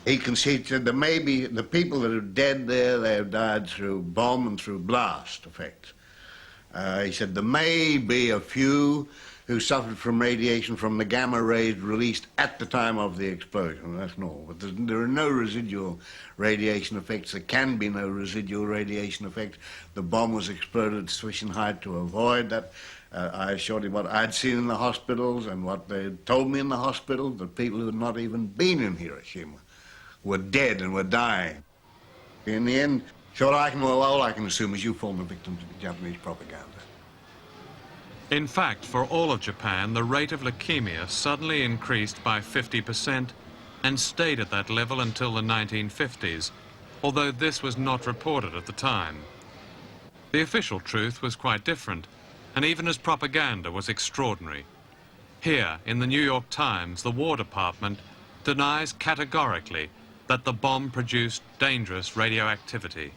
He conceded there may be, the people that are dead there, they have died through bomb and through blast effects. He said there may be a few who suffered from radiation from the gamma rays released at the time of the explosion. That's normal. But there are no residual radiation effects. There can be no residual radiation effects. The bomb was exploded at sufficient height to avoid that. I assured him what I'd seen in the hospitals and what they had told me in the hospital, that people who had not even been in Hiroshima were dead and were dying. In the end, all I can assume is you formed the victims of the Japanese propaganda. In fact, for all of Japan, the rate of leukemia suddenly increased by 50% and stayed at that level until the 1950s, although this was not reported at the time. The official truth was quite different, and even as propaganda was extraordinary. Here, in the New York Times, the War Department denies categorically that the bomb produced dangerous radioactivity.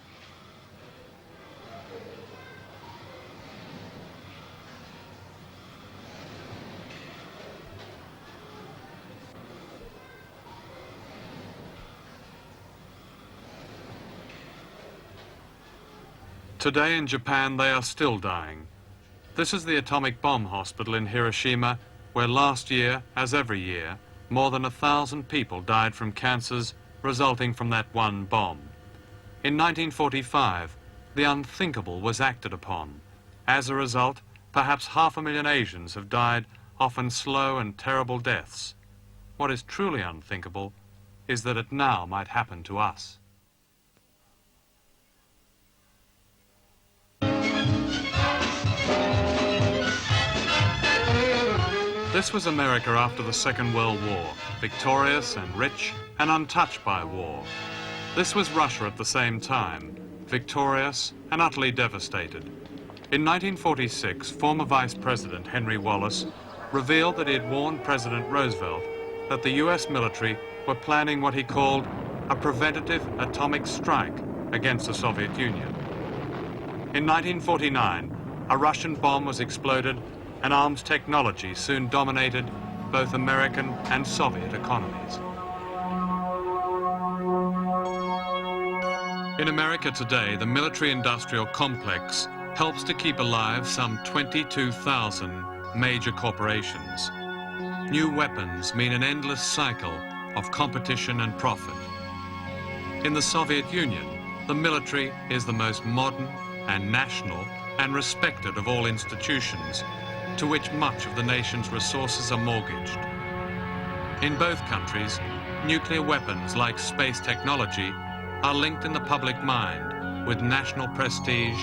Today in Japan, they are still dying. This is the atomic bomb hospital in Hiroshima, where last year, as every year, more than 1,000 people died from cancers resulting from that one bomb. In 1945, the unthinkable was acted upon. As a result, perhaps 500,000 Asians have died, often slow and terrible deaths. What is truly unthinkable is that it now might happen to us. This was America after the Second World War, victorious and rich and untouched by war. This was Russia at the same time, victorious and utterly devastated. In 1946, former Vice President Henry Wallace revealed that he had warned President Roosevelt that the US military were planning what he called a preventative atomic strike against the Soviet Union. In 1949, a Russian bomb was exploded, and arms technology soon dominated both American and Soviet economies. In America today, the military-industrial complex helps to keep alive some 22,000 major corporations. New weapons mean an endless cycle of competition and profit. In the Soviet Union, the military is the most modern and national and respected of all institutions, to which much of the nation's resources are mortgaged. In both countries, nuclear weapons like space technology are linked in the public mind with national prestige